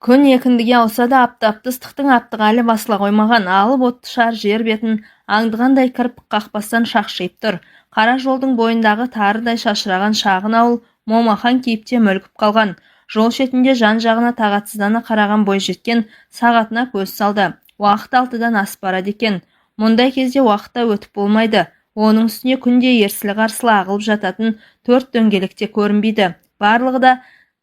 Күн екіндіге ауса да аптапты ыстықтың аптығы әлі басыла қоймаған, алып отты шар жер бетін аңдығандай кірпік қақпастан шақшиып тұр. Қара жолдың бойындағы тарыдай шашыраған шағын ауыл момақан кейіпте мүлгіп қалған. Жол шетінде жан-жағына тағатсыздана қараған бойжеткен сағатына көз салды. Уақыт 6-дан асып барады екен. Мұндай кезде уақытта өтіп болмайды. Оның үстіне күнде ерсілі-қарсылы ағылып жататын 4 дөңгелекте көрінбейді. Барлығы да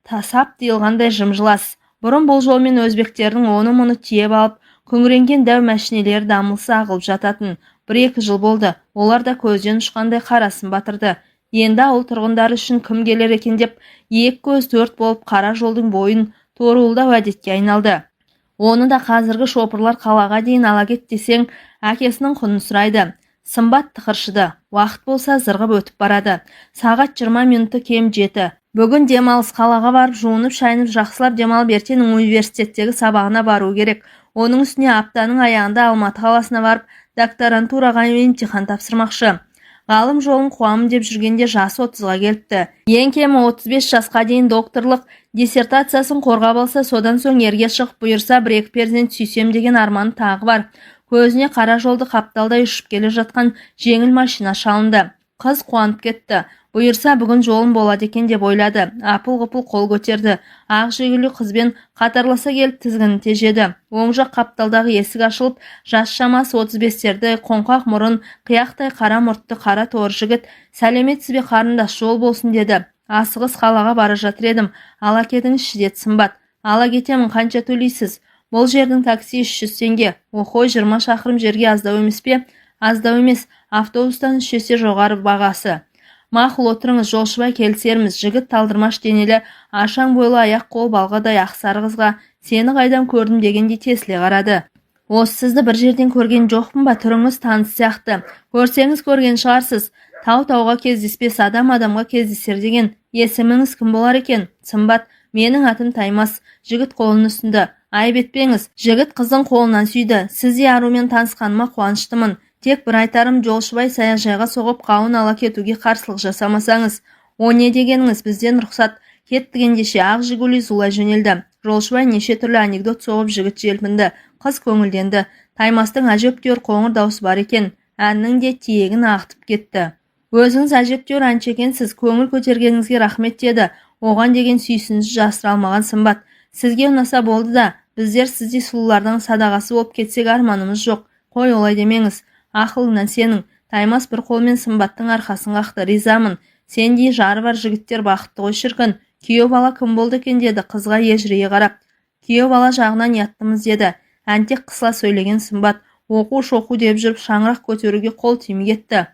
тасап тиылғандай жым-жылас. Бұрын бұл жолмен өзбектердің оны-мұны тиеп алып, күңіренген дәу мәшинелер дамылсы ағылып жататын. 1-2 жыл болды. Олар да көзден ұшқандай қарасын батырды. Енді ауыл тұрғындары үшін кім келер екен деп, екі көз төрт болып қара жолдың бойын торуылдау әдетке айналды. Оны да қазіргі шопырлар қалаға дейін ала кет десең, әкесінің құнын сұрайды. Сымбат тықыршыды. Уақыт болса зырғып өтіп барады. Сағат 20 минуты кем 7. Бүгін демалыс, қалаға барып жуынып шайынып жақсылап демалып ертең университеттегі сабағына бару керек. Оның үстіне аптаның аяғында Алматы қаласына барып докторантураға емтихан тапсырмақшы. Ғалым жолын қуамын деп жүргенде жасы 30-ға келіпті. Ең кемі 35 жасқа дейін докторлық диссертациясын қорғап алса, содан соң ерге шығып бұйырса 1-2 перзент сүйсем деген арманы тағы бар. Көзіне қара жолды қапталдай ұшып келе жатқан жеңіл машина шалынды. Қыз қуанып кетті. Бұйырса бүгін жолым болады екен деп ойлады. Апыл-ғұпыл қол көтерді. Ақ жегілі қызбен қатарласа келіп тізгінін тежеді. Оң жақ қапталдағы есік ашылып, жас шамасы 35-терді, қоңқақ мұрын, қияқтай қара мұртты қара торы жігіт, сәлеметсіз бе қарындас, жол болсын деді. Асығыс қалаға бара жатыр едім. Ала кетіңізші деді Сымбат. Ала кетемін, қанша төлейсіз? Бұл жердің такси 300 теңге. Охой, 20 шақырым жерге аздау емес пе? Аздау емес, автобустан 3 есе жоғары бағасы. Мақұл, отырыңыз, жолшыбай, келісерміз. Жігіт талдырмаш денелі, ашаң бойлы, аяқ қол балғадай ақсары қызға сені қайдан көрдім дегенде тесіле қарады. Осы сізді бір жерден көрген жоқпын ба? Түріңіз таныс сияқты. Көрсеңіз көрген шығарсыз. Тау-тауға кездеспес, адам-адамға кездесер деген. Есіміңіз кім болар екен? Сымбат. Менің атым Таймас. Жігіт қолын ұсынды. Айып етпеңіз. Жігіт қыздың қолынан сүйді. Сіз арумен танысқаныма қуаныштымын. Тек бір айтарым, жолшыбай саяжайға соғып қауын ала кетуге қарсылық жасамасаңыз. О не дегеніңіз, бізден рұқсат. Кеттік ендеше. Ақ жигули зулай жөнелді. Жолшыбай неше түрлі анекдот соғып жігіт желпінді. Қыз көңілденді. Таймастың әжептәуір қоңыр даусы бар екен. Әннің де тиегін ағытып кетті. Өзіңіз әжептәуір әнші екенсіз, көңіл көтергеніңізге рахмет деді. Оған деген сүйсініші жасыра алмаған Сымбат. Сізге ұнаса болды да, біздер сіздей сұлулардың садағасы болып кетсек арманымыз жоқ. Қой, олай демеңіз. Ақылыңнан сенің. Таймас бір қолмен Сымбаттың арқасын қақты. Ризамын. Сендей жары бар жігіттер бақытты ғой шіркін. Күйеу бала кім болды екен деді қызға ежірейе қарап. Күйеу бала жағынан яттымыз деді. Әнтек қысыла сөйлеген Сымбат. Оқу-шоқу деп жүріп шаңырақ көтеруге қол тимей кетті.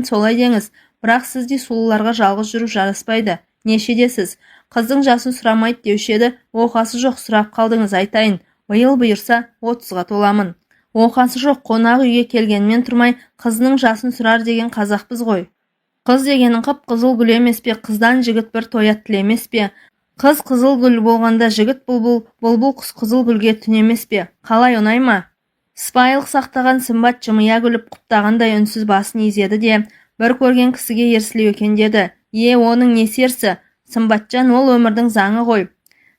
Солай деңіз. Бірақ сіздей сұлуларға жалғыз жүру жараспайды. Нешедесіз? Қыздың жасын сұрамайды деуші еді. Оқасы жоқ, сұрап қалдыңыз, айтайын. Биыл бұйырса 30-ға толамын. Оқасы жоқ, қонақ үйге келгенмен тұрмай қызының жасын сұрар деген қазақпыз ғой. Қыз дегенің қып-қызыл гүл емес пе? Қыздан жігіт бір тоят тілемес пе? Қыз қызыл гүл болғанда жігіт бұлбұл, бұлбұл құс қызыл гүлге түнемес пе? Қалай, ұнай ма? Сыпайылық сақтаған Сымбат жымия күліп құптағандай үнсіз басын изеді де, бір көрген кісіге ерсілеу екен деді. Оның не серсі? Сымбатжан, ол өмірдің заңы ғой.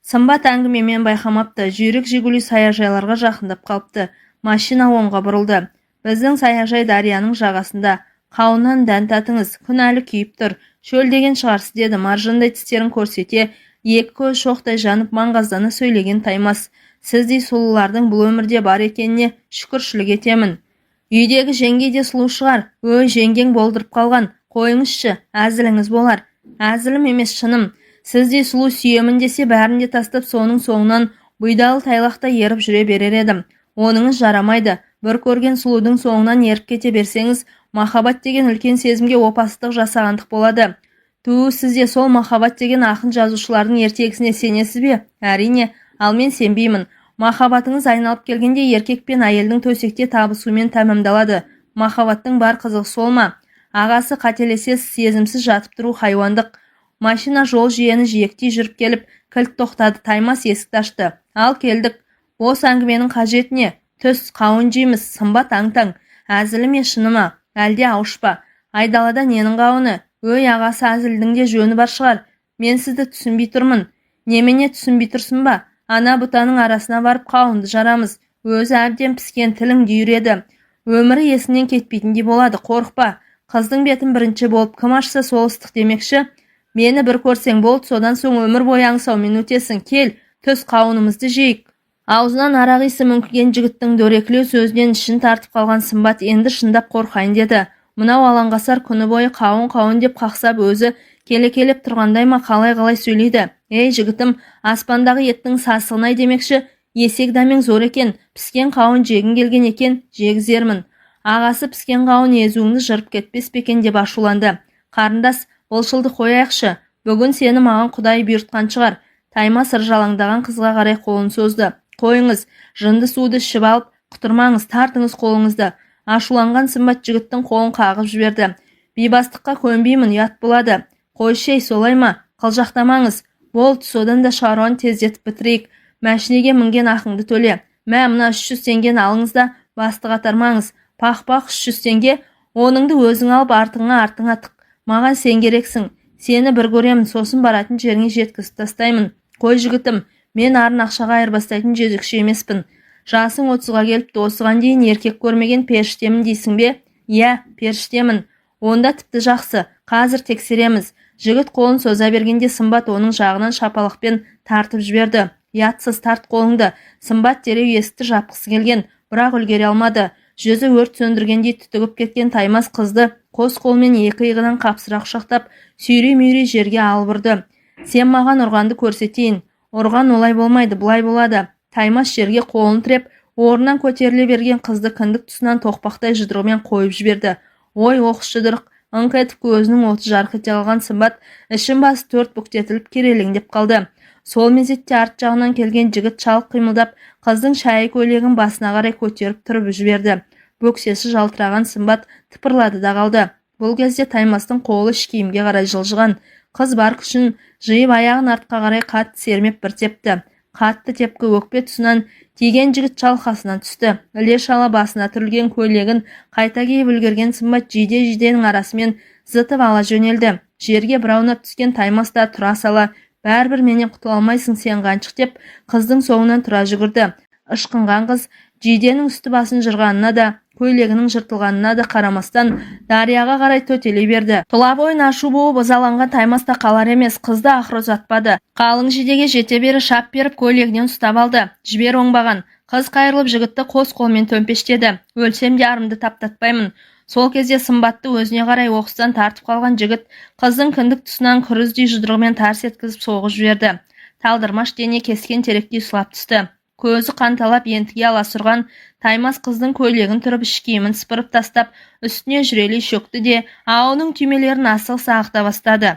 Сымбат әңгімемен байқамапты. Жүйрік жигули саяжайларға жақындап қалыпты. Машина оңға бұрылды. Біздің саяжай дарияның жағасында. Қауыннан дән татыңыз, күн әлі күйіп тұр. Шөл деген шығарсы деді, маржандай тістерін көрсете, екі көз шоқтай жанып маңғаздана сөйлеген Таймас. Сіздей сұлулардың бұл өмірде бар екеніне шүкіршілік етемін. Үйдегі жеңге де сұлу шығар. Жеңгең болдырып қалған. Қойыңызшы, әзіліңіз болар. Әзілім емес, шыным. Сіздей сұлу сүйемін десе бәрін де тастап соның соңынан бұйдалы тайлақта еріп жүре берер едім. Оныңыз жарамайды. Бір көрген сұлудың соңынан еріп кете берсеңіз, махаббат деген үлкен сезімге опасыздық жасағандық болады. Сізде сол махаббат деген ақын жазушылардың ертегісіне сенесіз бе? Әрине, ал мен сенбеймін. Махаббатыңыз айналып келгенде еркек пен әйелдің төсекте табысуымен тәмамдалады. Махаббаттың бар қызығы сол ма? Ағасы, қателесесіз, сезімсіз жатып тұру хайуандық. Машина жол жиені жиектей жүріп келіп, кілт тоқтады. Таймас есікті ашты. Ал келдік. Осы әңгіменің қажеті не? Түс, қауын жейміз. Сымбат аң-таң. Әзілі ме, шыны ма? Әлде ауышпа? Айдалада ненің қауыны? Ағасы, әзілдің де жөні бар шығар. Мен сізді түсінбей тұрмын. Немене түсінбей тұрсың ба? ана бұтаның арасына барып қауынды жарамыз. Өзі әбден піскен тілің үйреді. Өмірі есінен кетпейтіндей болады, қорықпа. Қыздың бетін бірінші болып кім ашса сол ыстық демекші. Мені бір көрсең болды, содан соң өмір бойы аңсаумен өтесің. Кел, түс қауынымызды жейік. Аузынан арақ иісі мүңкіген жігіттің дөрекілеу сөзінен ішін тартып қалған Сымбат енді шындап қорқайын деді. Мынау алаңғасар күні бойы қауын деп қақсап өзі келекелеп тұрғандай ма қалай сөйлейді. Ей жігітім, аспандағы еттің сасығын-ай демекші, есек дәмең зор екен, піскен қауын жегін келген екен, жегізермін. Ағасы піскен қауын езуіңді жырып кетпес пе екен деп ашуланды. Қарындас, бұлшылды қояйықшы, бүгін сені маған Құдай бұйыртқан шығар. Таймас ыржалаңдаған қызға қарай қолын созды. Қойыңыз, жынды суды ішіп алып, құтырмаңыз, тартыңыз қолыңызды. Ашуланған Сымбат жігіттің қолын қағып жіберді. Бейбастыққа көнбеймін, ұят болады. Қойшей, солай ма? Қылжақтамаңыз. Болды, содан да шаруаны тездетіп бітірейік. Мәшінеге мінген ақыңды төле. Мә, мына 300 теңгені алыңыз да басты қатармаңыз. Пақ 300 теңге, оныңды өзің алып артыңа тық. Маған сен керексің. Сені бір көремін, сосын баратын жеріңе жеткізіп тастаймын. Қой жігітім, мен арын ақшаға айырбастайтын жезөкше емеспін. Жасың 30-ға келіпті, осыған дейін еркек көрмеген періштемін дейсің бе? Иә, періштемін. Онда тіпті жақсы, қазір тексереміз. Жігіт қолын соза бергенде Сымбат оның жағынан шапалақпен тартып жіберді. Ятсыз, тарт қолыңды. Сымбат дереу есікті жапқысы келген, бірақ үлгере алмады. Жүзі өрт сөндіргендей түтігіп кеткен Таймас қызды қос қолмен екі иығынан қапсыра құшақтап, сүйрей-мүйрей жерге алып ұрды. Сен маған ұрғанды көрсетейін. Ұрған олай болмайды, бұлай болады. Таймас жерге қолын тіреп, орнынан көтеріле берген қызды кіндік тұсынан тоқпақтай жұдырығымен қойып жіберді. Ой, оқыс жұдырық, ыңқ етіп көзінің оты жарқ ете алған Сымбат ішін басы төрт бүктетіліп керелеңдеп қалды. Сол мезетте арт жағынан келген жігіт шалқ қимылдап, қыздың шәйі көйлегін басына қарай көтеріп тұрып жіберді. Бөксесі жалтыраған Сымбат тыпырлады да қалды. Бұл кезде Таймастың қолы іш киімге қарай жылжыған. Қыз бар күшін жиып аяғын артқа қарай қатты сермеп бір тепті. Қатты тепкі өкпе тұсынан тиген жігіт шалқасынан түсті. Іле-шала басына түрілген көйлегін қайта киіп үлгерген Сымбат жиде-жиденің арасымен зытып ала жөнелді. Жерге бір аунап түскен Таймас та тұра сала, бәрібір менен құтыла алмайсың сен қаншық деп қыздың соңынан тұра жүгірді. Ышқынған қыз жиденің үсті басын жырғанына да, көйлегінің жыртылғанына да қарамастан дарияға қарай төтелей берді. Тұла бойын ашу буып ызаланған Таймас та қалар емес, қызды ақыр ұзатпады. Қалың жидеге жете бері шап беріп көйлегінен ұстап алды. Жібер оңбаған. Қыз қайырылып жігітті қос қолмен төмпештеді. Өлсем де арымды таптатпаймын. Сол кезде Сымбатты өзіне қарай оқыстан тартып қалған жігіт қыздың кіндік тұсынан күріздей жұдырығымен тарс еткізіп соғып жіберді. Талдырмаш дене кескен теректей сұлап түсті. Көзі қанталап ентіге аласұрған Таймас қыздың көйлегін түріп іш киімін сыпырып тастап, үстіне жүрелей шөкті де ауының түймелерін асығыс ағыта бастады.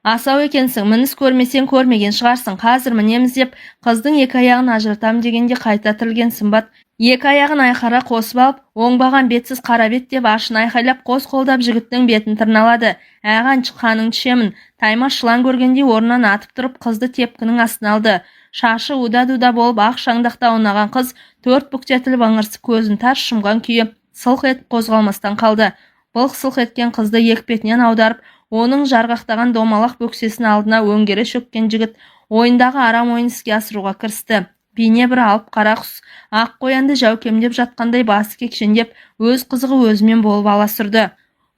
Асау екенсің, мініс көрмесең көрмеген шығарсың, қазір мінеміз деп қыздың екі аяғын ажыратам дегенде қайта тірілген Сымбат екі аяғын айқара қосып алып, оңбаған бетсіз қара бет деп ашын айқайлап қос қолдап жігіттің бетін тырналады. Әғаншы қаныңды ішемін. Таймас жылан көргендей орнынан атып тұрып қызды тепкінің астына алды. Шашы уда-дуда болып ақ шаңдақта аунаған қыз төрт бүктетіліп ыңырсып көзін тарс жұмған күйі сылқ етіп қозғалмастан қалды. Былқ-сылқ еткен қызды екпетінен аударып, оның жарғақтаған домалақ бөксесін алдына өңгере шөккен жігіт ойындағы арам ойын іске асыруға кірісті. Бейне бір алып қара құс ақ қоянды жәукемдеп жатқандай басы кекшендеп, өз қызығы өзімен болып ала сүрді.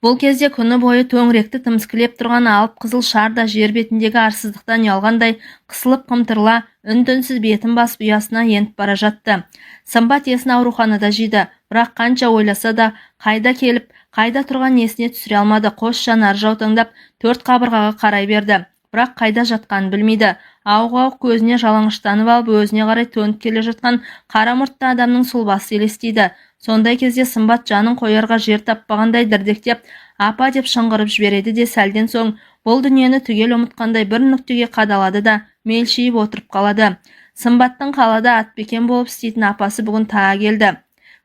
Бұл кезде күні бойы төңіректі тымскілеп тұрған алып қызыл шар да жер бетіндегі арсыздықтан ұялғандай қысылып қымтырыла, үн-түнсіз бетін басып ұясына еніп бара жатты. Сымбат есін ауруханада жиды, бірақ қанша ойласа да қайда келіп, қайда тұрған есіне түсіре алмады. Қос жанары жаутаңдап төрт қабырғаға қарай берді, бірақ қайда жатқанын білмейді. Ауық-ауық көзіне жалаңыштанып алып, өзіне қарай төніп келе жатқан қара мұртты адамның сұлбасы елестейді. Сондай кезде Сымбат жанын қоярға жер таппағандай дірдектеп, апа деп шыңғырып жібереді де сәлден соң бұл дүниені түгел ұмытқандай бір нүктеге қадалады да мелшиіп отырып қалады. Сымбаттың қалада атбекен болып істейтін апасы бүгін тағы келді.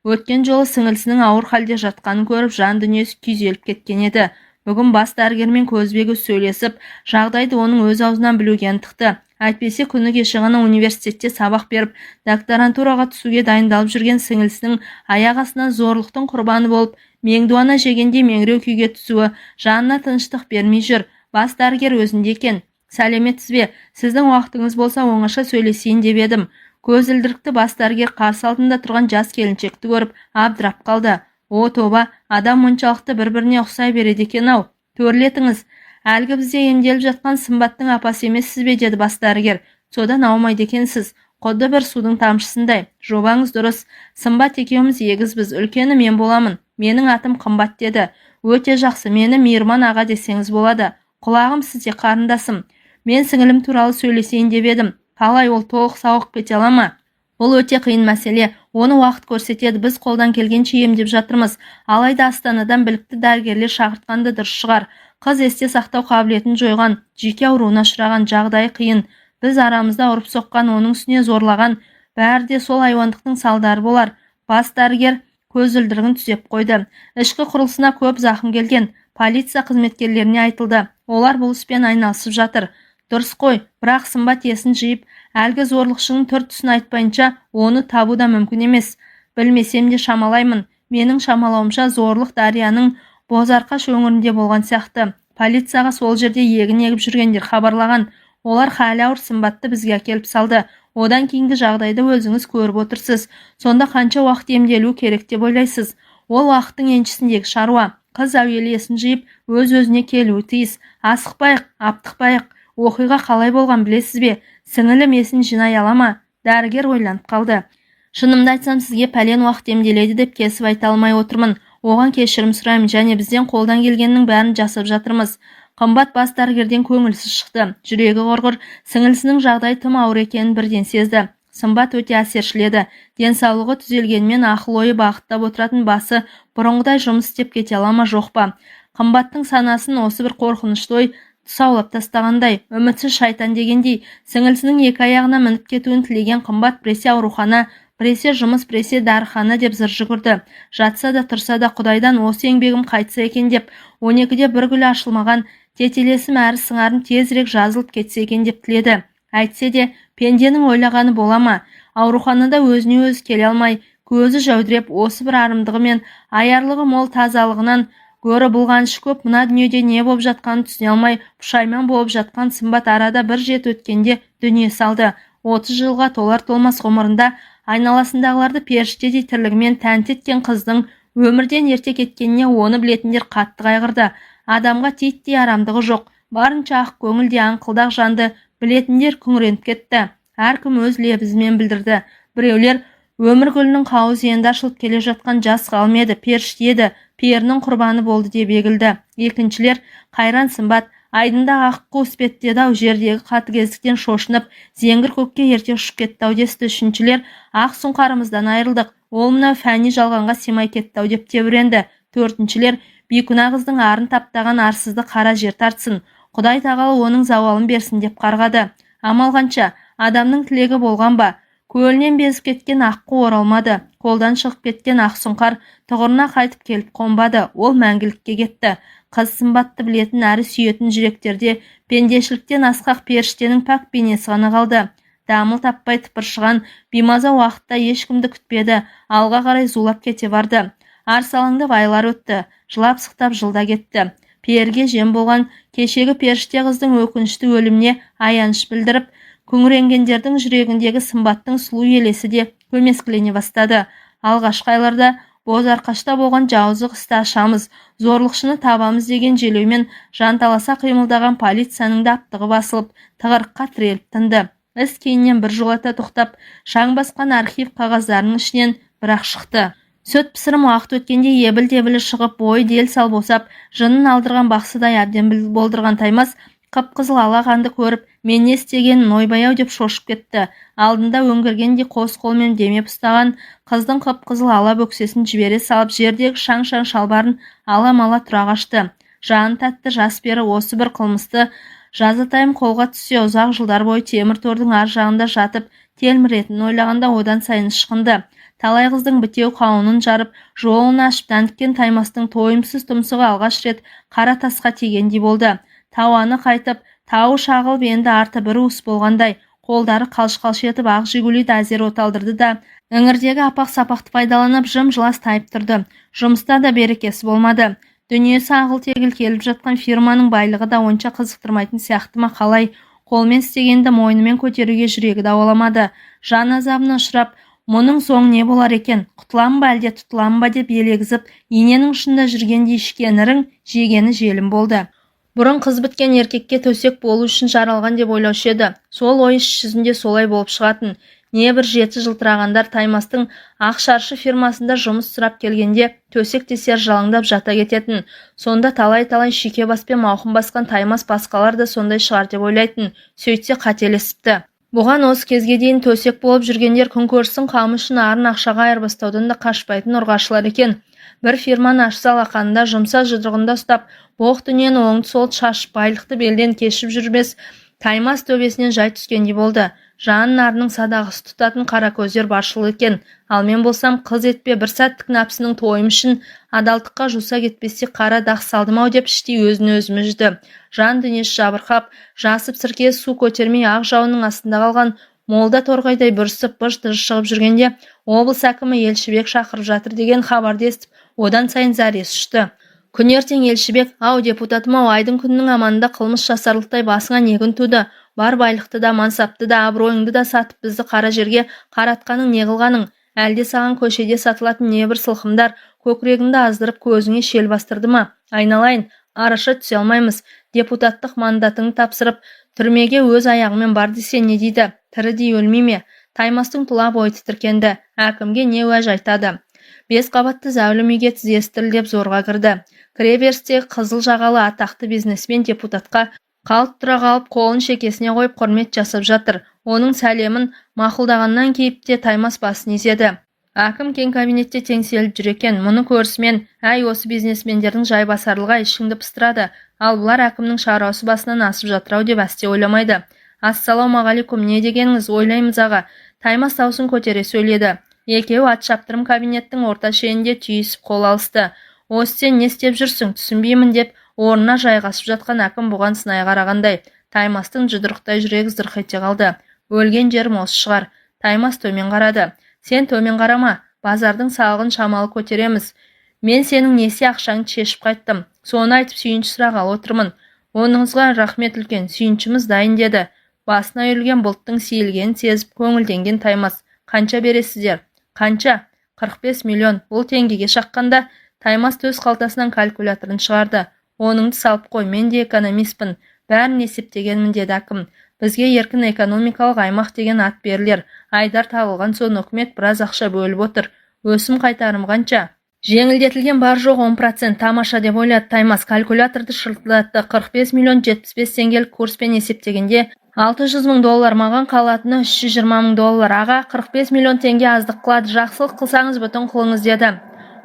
Өткен жолы сіңілісінің ауыр халде жатқанын көріп жан дүниесі күйзеліп кеткен еді. Бүгін бас дәрігермен көзбе-көз сөйлесіп, жағдайды оның өз аузынан білуге ынтықты. Әйтпесе күні кеше ғана университетте сабақ беріп, докторантураға түсуге дайындалып жүрген сіңілісінің аяқ астынан зорлықтың құрбаны болып, меңдуана жегенде меңіреу күйге түсуі жанына тыныштық бермей жүр. Бас дәрігер өзінде екен. Сәлеметсіз бе? Сіздің уақытыңыз болса оңаша сөйлесейін деп едім. Көзілдірікті бас дәрігер қарсы алдында тұрған жас келіншекті көріп абдырап қалды. О тоба, адам мұншалықты бір-біріне ұқсай береді екен-ау. Төрлетіңіз. Әлгі бізде емделіп жатқан Сымбаттың апасы емессіз бе, деді бас дәрігер. Содан аумайды екенсіз. Құдды бір судың тамшысындай. Жобаңыз дұрыс. Сымбат екеуміз егізбіз. Үлкені мен боламын. Менің атым Қымбат, деді. Өте жақсы, мені Мейірман аға десеңіз болады. Құлағым сізде, қарындасым. Мен сіңілім туралы сөйлесейін деп едім. Қалай, ол толық сауығып кете ала ма? Бұл өте қиын мәселе. Оны уақыт көрсетеді. Біз қолдан келгенше емдеп жатырмыз. Алайда Астанадан білікті дәрігерлер шақыртқанды дұрыс шығар. Қыз есте сақтау қабілетін жойған, жүйке ауруына ұшыраған, жағдайы қиын. Біз арамызда ұрып соққан, оның үстіне зорлаған, бәрі де сол айуандықтың салдары болар. Бас дәрігер көзілдірігін түзеп қойды. Ішкі құрылысына көп зақым келген. Полиция қызметкерлеріне айтылды. Олар бұл іспен айналысып жатыр. Дұрыс қой, бірақ Сымбат есін жиып, әлгі зорлықшының түр-түсін айтпайынша оны табу да мүмкін емес. Білмесем де шамалаймын. Менің шамалауымша зорлық Дарияның Бозарқаш өңірінде болған сияқты. Полицияға сол жерде егін егіп жүргендер хабарлаған. Олар халі ауыр Сымбатты бізге әкеліп салды. Одан кейінгі жағдайды өзіңіз көріп отырсыз. Сонда қанша уақыт емделу керек деп ойлайсыз? Ол уақыттың еншісіндегі шаруа. Қыз әуелі есін жиып, өз-өзіне келуі тиіс. Асықпайық, аптықпайық. Оқиға қалай болған білесіз бе? Сіңілім есін жинай ала ма? Дәрігер ойланып қалды. Шынымды айтсам, сізге пәлен уақыт емделеді деп кесіп айта алмай отырмын. Оған кешірім сұраймын, және бізден қолдан келгеннің бәрін жасап жатырмыз. Қымбат бас дәрігерден көңілсіз шықты. Жүрегі құрғыр, сіңілісінің жағдайы тым ауыр екенін бірден сезді. Сымбат өте әсершіледі. Денсаулығы түзелгенмен ақыл ойы бағыттап отыратын басы бұрынғыдай жұмыс істеп кете ала ма, жоқ па? Қымбаттың санасын осы бір қорқынышты ой тұсаулап тастағандай, үмітсіз шайтан дегендей, сіңілісінің екі аяғына мініп кетуін тілеген Қымбат біресе аурухана, біресе жұмыс, біресе дәріхана деп зыр жүгірді. Жатса да тұрса да Құдайдан осы еңбегім қайтса екен деп, 12-де бір гүлі ашылмаған тетелесім әрі сыңарым тезірек жазылып кетсе екен деп тіледі. Әйтсе де, пенденің ойлағаны бола ма? Ауруханада өзіне өзі келе алмай, көзі жәудіреп, осы бір арымдығы мен аярлығы мол тазалығынан гөрі бұлғанышы көп, мына дүниеде не болып жатқанын түсіне алмай, пұшайман болып жатқан Сымбат арада бір жет өткенде дүние салды. 30 жылға толар-толмас ғұмырында айналасындағыларды періштедей тірлігімен тәнті еткен қыздың өмірден ерте кеткеніне оны білетіндер қатты қайғырды. Адамға титтей арамдығы жоқ, барынша ақ көңілде аңқылдақ жанды білетіндер күңіреніп кетті. Әркім өз лебізімен білдірді. Біреулер өмір гүлінің қауызы енді ашылып келе жатқан жас ғалым еді, періште еді, перінің құрбаны болды деп егілді. Екіншілер қайран Сымбат айдында аққу іспеттеді-ау, жердегі қатыгездіктен шошынып, зеңгір көкке ерте ұшып кетті-ау десті. Үшіншілер ақ сұңқарымыздан айырылдық, ол мына фәни жалғанға симай кетті-ау деп тебіренді. Төртіншілер бейкүнә қыздың арын таптаған арсызды қара жер тартсын, Құдай тағала оның зауалын берсін деп қарғады. Амал қанша, адамның тілегі болған ба? Көлінен безіп кеткен аққу оралмады, қолдан шығып кеткен ақ сұңқар тұғырына қайтып келіп қонбады, ол мәңгілікке кетті. Қыз Сымбатты білетін әрі сүйетін жүректерде пендешіліктен асқақ періштенің пәк бейнесі ғана қалды. Дамыл таппай тыпыршыған беймаза уақытта ешкімді күтпеді, алға қарай зулап кете барды. Арсалаңдап айлар өтті, жылап-сықтап жылда кетті. Перге жем болған кешегі періште қыздың өкінішті өліміне аяныш білдіріп, күңіренгендердің жүрегіндегі Сымбаттың сұлу елесі де көмескілене бастады. Алғашқы айларда Бозарқашта болған жауыздық істі ашамыз, зорлықшыны табамыз деген желеумен жанталаса қимылдаған полицияның да аптығы басылып, тығырыққа тіреліп тынды. Іс кейіннен бір жолата тоқтап, шаң басқан архив қағаздарының ішінен бірақ шықты. Сөт пісірім уақыт өткенде ебіл-дебілі шығып, бойы дел-сал босап, жынын алдырған бақсыдай әбден болдырған Таймас қып-қызыл алақанды көріп, мен не істегенін ойбай-ау деп шошып кетті. Алдында өңгергендей қос қолмен демеп ұстаған қыздың қып-қызыл ала бөксесін жібере салып, жердегі шаң-шаң шалбарын ала-мала тұра қашты. Жаны тәтті жас пері осы бір қылмысты жазатайым қолға түссе, ұзақ жылдар бойы темір тордың ар жағында жатып телміретін ойлағанда одан сайын ышқынды. Талай қыздың бітеу қауынын жарып, жолын ашып тәнтіккен Таймастың тойымсыз тұмсығы алғаш рет қара тасқа тигендей болды. Тауаны қайтып, тауы шағылып, енді арты бір уыс болғандай, қолдары қалш-қалш етіп ақ жигулиді әзер оталдырды да, іңірдегі апақ-сапақты пайдаланып жым-жылас тайып тұрды. Жұмыста да берекесі болмады. Дүниесі ағыл-тегіл келіп жатқан фирманың байлығы да онша қызықтырмайтын сияқты ма қалай? Қолмен істегенді мойнымен көтеруге жүрегі дауаламады. Жан азабына ұшырап, мұның соң не болар екен? Құтылам ба әлде тұтылам ба деп елегізіп, иненің ұшында жүргенде ішкен ірің, жегені желім болды. Бұрын қыз біткен еркекке төсек болу үшін жаралған деп ойлаушы еді. Сол ой іс жүзінде солай болып шығатын. Небір жеті жылтырағандар Таймастың ақ шаршы фирмасында жұмыс сұрап келгенде төсек тесер жалаңдап жата кететін. Сонда талай-талай шүйке баспен мауқын басқан Таймас басқалар да сондай шығар деп ойлайтын. Сөйтсе қателесіпті. Бұған осы кезге дейін төсек болып жүргендер күн көрсін қамы үшін арын ақшаға айырбастаудан да қашпайтын ұрғашылар екен. Бір фирманы ашса алақанында жұмса жұдырығында ұстап, боқ дүниені оңды-солды шашып байлықты белден кешіп жүрмес Таймас төбесінен жай түскендей болды. Жанын арының садағысы тұтатын қара көздер баршылық екен. Ал мен болсам қыз етпе бір сәттік нәпсінің тойым үшін адалдыққа жуса кетпесе қара дақ салдым-ау деп іштей өзін-өзі үжді. Жан дүниесі жабырқап, жасып сірке су көтермей ақ жауынның астында қалған молда торғайдай бүрісіп быж-тыж шығып жүргенде облыс әкімі Елшібек шақырып жатыр деген хабарды естіп, одан сайын зәресі ұшты. Күнертең Елшібек, ау депутатым-ау, айдың күннің аманында қылмыс жасарлықтай басыңа не күн туды? Бар байлықты да, мансапты да, абыройыңды да сатып бізді қара жерге қаратқаның не қылғаның? Әлде саған көшеде сатылатын небір сылқымдар көкірегіңді аздырып көзіңе шел бастырды ма? Айналайын, араша түсе алмаймыз. Депутаттық мандатыңды тапсырып, түрмеге өз аяғымен бар десе не дейді? Тірідей өлмей ме? Таймастың тұла бойы тітіркенді. Әкімге не уәж айтады? 5 қабатты зәулім үйге тізестірілдеп зорға кірді. Кіреберістегі қызыл жағалы атақты бизнесмен депутатқа қалт тұра қалып қолын шекесіне қойып құрмет жасап жатыр. Оның сәлемін мақұлдағаннан кейіп те Таймас басын изеді. Әкім кең кабинетте теңселіп жүр екен. Мұны көрісімен, әй осы бизнесмендердің жайбасарлығы ішіңді пыстырады. Ал бұлар әкімнің шаруасы басынан асып жатыр-ау деп әсте ойламайды. Ассалаумағалейкум, не дегеніңіз? Ойлаймыз аға. Таймас даусын көтере сөйледі. Екеуі ат шаптырым кабинеттің орта шенінде түйісіп қол алысты. Осы сен не істеп жүрсің, түсінбеймін деп орнына жайғасып жатқан әкім бұған сынай қарағандай. Таймастың жұдырықтай жүрегі зырқ ете қалды. Өлген жерім осы шығар. Таймас төмен қарады. Сен төмен қарама, базардың салығын шамалы көтереміз. Мен сенің несие ақшаңды шешіп қайттым. Соны айтып сүйінші сұрағалы отырмын. Оныңызға рахмет үлкен, сүйіншіміз дайын деді. Басына үйілген бұлттың сейілгенін сезіп көңілденген Таймас. Қанша бересіздер? Қанша? 45 миллион. Бұл теңгеге шаққанда Таймас төс қалтасынан калькуляторын шығарды. Оныңды салып қой, мен де экономистпін. Бәрін есептегенмін деді әкім. Бізге еркін экономикалық аймақ деген ат берілер. Айдар тағылған соң үкімет біраз ақша бөліп отыр. Өсім қайтарым қанша? Жеңілдетілген бар жоқ 10%. Тамаша деп ойлады Таймас. Калькуляторды шырылдатты. 45 миллион 75 теңгелік курспен есептегенде 600 мың доллар, маған қалатыны 320 мың доллар. Аға, 45 миллион теңге аздық қылады. Жақсылық қылсаңыз бүтін қылыңыз деді.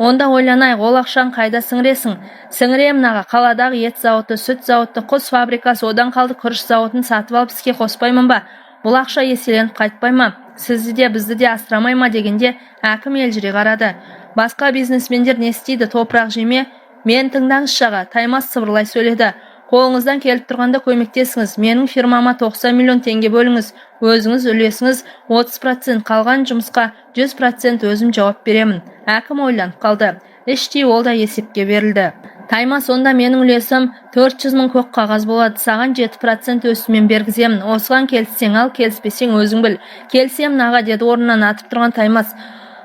Онда ойланайық, ол ақшаң қайда сіңіресің? Сіңіремін аға, қаладағы ет зауыты, сүт зауыты, құс фабрикасы, одан қалды күріш зауытын сатып алып іске қоспаймын ба? Бұл ақша еселеніп қайтпай ма? Сізді де бізді де асырамай ма дегенде әкім елжіре қарады. Басқа бизнесмендер не істейді, топырақ жеме? Мен тыңдаңызшы аға, Таймас сыбырлай сөйледі. Қолыңыздан келіп тұрғанда көмектесіңіз. Менің фирмама 90 миллион теңге бөліңіз. Өзіңіз үлесіңіз 30%, қалған жұмысқа 100% өзім жауап беремін. Әкім ойланып қалды. Іштей ол да есепке берілді. Таймас, онда менің үлесім 400 мың көк қағаз болады. Саған 7% өсіммен бергіземін. Осыған келіссең ал, келіспесең өзің біл. Келісемін аға, деді орнынан атып тұрған Таймас.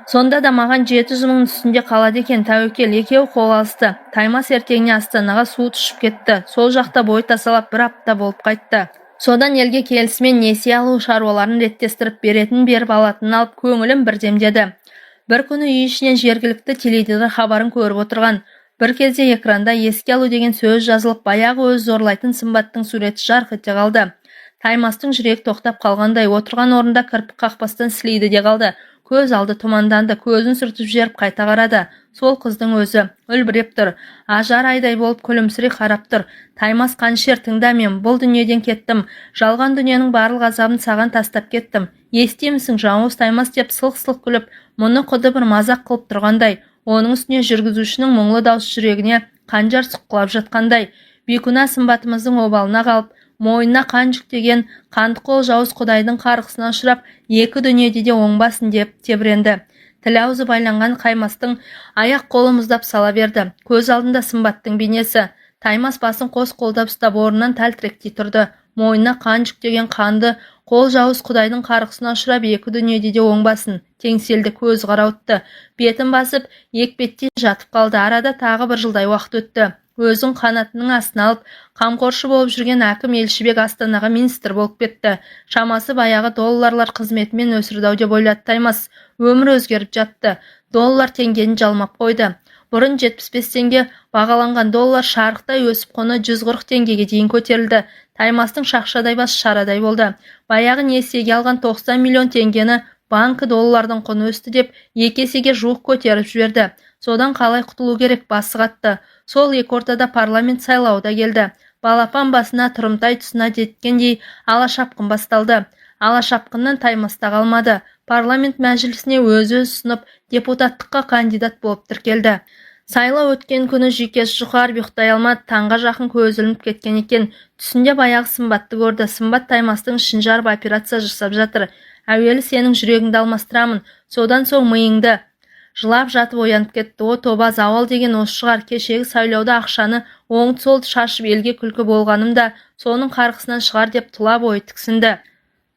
Сонда да маған 700 мың үстінде қалады екен. Тәуекел. Екеуі қол алысты. Таймас ертеңіне Астанаға суыт ұшып кетті. Сол жақта бой тасалап бір апта болып қайтты. Содан елге келісімен несие алу шаруаларын реттестіріп беретін беріп алатын алып көңілім бірдемдеді. Бір күні үй ішінен жергілікті теледидар хабарын көріп отырған. Бір кезде экранда еске алу деген сөз жазылып, баяғы өз зорлайтын сымбаттың суреті жарқ ете қалды. Таймастың жүрегі тоқтап қалғандай, отырған орында кірпік қақпастан сілейді де қалды. Көз алды тұманданды, көзін сүртіп жіберіп қайта қарады. Сол қыздың өзі үлбіреп тұр. Ажар айдай болып күлімсірей қарап тұр. Таймас, қаншер, тыңда, мен бұл дүниеден кеттім. Жалған дүниенің барлық азабын саған тастап кеттім. Естимісің, жауыз Таймас деп сылқ-сылқ күліп, мұны құды бір мазақ қылып тұрғандай. Оның үстіне жүргізушінің мұңлы дауыс жүрегіне қанжар сұққылап жатқандай. Бейкүнә сымбатымыздың обалына қалып, мойнына қан жүктеген қанды қол жауыз құдайдың қарғысына ұшырап, екі дүниеде де оңбасын деп тебіренді. тілі аузы байланған Қаймастың аяқ қолы мұздап сала берді. Көз алдында Сымбаттың бейнесі. Таймас басын қос қолдап ұстап орнынан тәлтіректей тұрды. Мойнына қан жүктеген қанды қол жауыз Құдайдың қарғысына ұшырап екі дүниеде де оңбасын. Теңселді, көз қарауытты. Бетін басып, екпеттей жатып қалды. Арада тағы бір жылдай уақыт өтті. Өзін қанатының астына алып, қамқоршы болып жүрген әкім Елшібек Астанаға министр болып кетті. Шамасы баяғы долларлар қызметімен өсірді деп ойлады Таймас. Өмір өзгеріп жатты. Доллар теңгені жалмап қойды. Бұрын 75 теңге бағаланған доллар шарықтай өсіп құны 140 теңгеге дейін көтерілді. Таймастың шақшадай басы шарадай болды. Баяғы несиеге алған 90 миллион теңгені банкі доллардың құны өсті деп екі есеге жуық көтеріп жіберді. Содан қалай құтылу керек, басы қатты. Сол екі ортада парламент сайлауы да келді. Балапан басына тұрымтай тұсына жеткендей алашапқын басталды. Алашапқыннан Таймаста қалмады. Парламент мәжілісіне өзі ұсынып депутаттыққа кандидат болып тіркелді. Сайлау өткен күні жүйкесі жұқарып ұйықтай алмады. Таңға жақын көзі ілініп кеткен екен. Түсінде баяғы Сымбатты көрді. Сымбат Таймастың ішін жарып операция жасап жатыр. Әуелі сенің жүрегіңді алмастырамын, содан соң миыңды. Жылап жатып оянып кетті. О тоба, зауал деген осы шығар. Кешегі сайлауда ақшаны оңды-солды шашып елге күлкі болғаным да соның қарғысынан шығар деп тұла бойы тіксінді.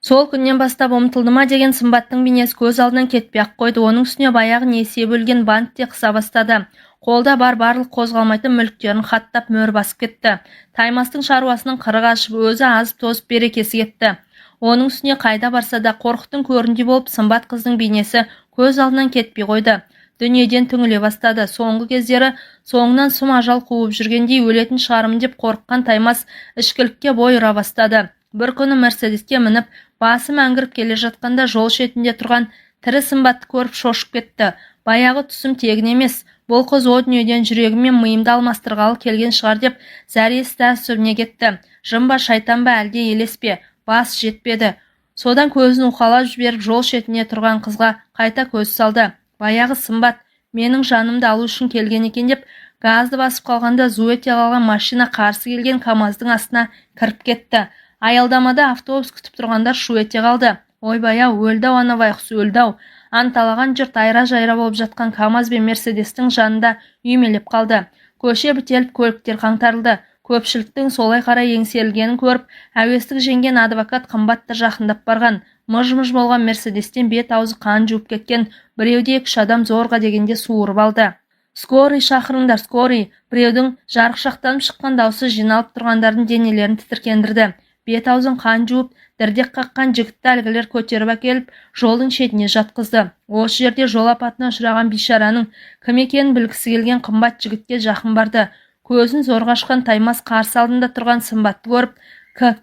Сол күннен бастап ұмытылды ма деген Сымбаттың бейнесі көз алдынан кетпей-ақ қойды. Оның үстіне баяғы несие бөлген банк те қыса бастады. Қолда барлық қозғалмайтын мүліктерін хаттап мөр басып кетті. Таймастың шаруасының қыры қашып, өзі азып тозып берекесі кетті. Оның үстіне қайда барса да қорқыттың көріндей болып Сымбат қыздың бейнесі көз алдынан кетпей қойды. Дүниеден түңіле бастады. Соңғы кездері соңынан сұм ажал қуып жүргендей өлетін шығармын деп қорыққан Таймас ішкілікке бой ұра бастады. Бір күні Мерседеске мініп, басы мәңгіріп келе жатқанда жол шетінде тұрған тірі Сымбатты көріп шошып кетті. Баяғы түсім тегін емес. Бұл қыз о дүниеден жүрегім мен миымды алмастырғалы келген шығар деп зәресі тәсібіне кетті. Жын ба, шайтан ба, әлде елес пе? Бас жетпеді. Содан көзін уқалап жіберіп жол шетіне тұрған қызға қайта көз салды. Баяғы Сымбат менің жанымды алу үшін келген екен деп газды басып қалғанда зу ете қалған машина қарсы келген КамАЗдың астына кіріп кетті. Аялдамада автобус күтіп тұрғандар шу ете қалды. Ойбай-ау, өлді-ау ана байқұс, өлді-ау. Анталаған жұрт айра-жайра болып жатқан КамАЗ бен Мерседестің жанында үймелеп қалды. Көше бітеліп, көліктер қаңтарылды. Көпшіліктің солай қарай еңселгенін көріп, әуестік жеңген адвокат қымбатты жақындап барған. Мыж-мыж болған Мерседестен бет аузы қан жуып кеткен. Біреуде 2 адам зорға дегенде суырып алды. Скорый шақырыңдар, скорый. Біреудің жарықшақтанып шыққан даусы жиналып тұрғандардың денелерін тітіркендірді. Бет аузын қан жуып, дірдек қаққан жігітті әлгілер көтеріп әкеліп, жолдың шетіне жатқызды. Осы жерде жол апатына ұшыраған бейшараның кім екенін білгісі келген қымбат жігітке жақын барды. Көзін зорға ашқан Таймас қарсы алдында тұрған Сымбатты көріп,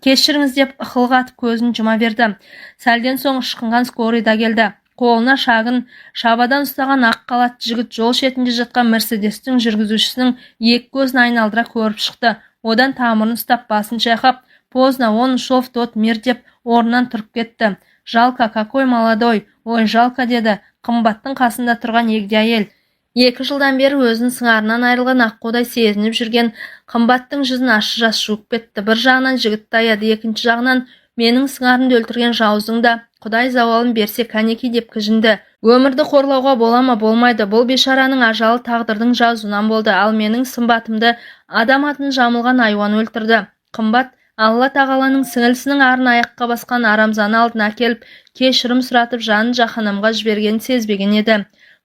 кешіріңіз деп ықылға атып көзін жұма берді. Сәлден соң ышқынған скорый да келді. Қолына шағын шабадан ұстаған ақ қалатты жігіт жол шетінде жатқан Мерседестің жүргізушісінің екі көзін айналдыра көріп шықты. Одан тамырын ұстап басын шайқап, поздно, он ушел в тот мир деп орнынан тұрып кетті. Жалко, какой молодой, ой, жалко деді қымбаттың қасында тұрған егде әйел. 2 жылдан бері өзінің сыңарынан айырылған аққудай сезініп жүрген қымбаттың жүзін ащы жас жуып кетті. Бір жағынан жігітті аяды, екінші жағынан менің сыңарымды өлтірген жауыздың да Құдай зауалын берсе кәнеки деп кіжінді. Өмірді қорлауға бола ма? Болмайды. Бұл бешараның ажалы тағдырдың жазуынан болды. Ал менің Сымбатымды адам атын жамылған айуан өлтірді. Қымбат Алла тағаланың сіңілісінің арын аяққа басқан арамзаны алдына әкеліп, кешірім сұратып жанын жаһанамға жібергенін сезбеген еді.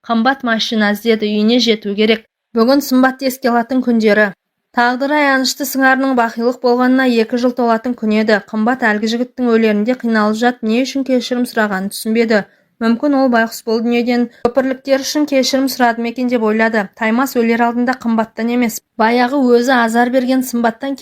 Қымбат машина іздеді, үйіне жету керек. Бүгін Сымбатты еске алатын күндері. Тағдыры аянышты сыңарының бақилық болғанына 2 жыл толатын күн еді. Қымбат әлгі жігіттің өлерінде қиналып жатып, не үшін кешірім сұрағанын түсінбеді. Мүмкін ол байғұс бұл дүниеден көпірліктер үшін кешірім сұрады ма екен деп ойлады. Таймас өлер алдында Қымбаттан емес, баяғы өзі азар берген Сымбаттан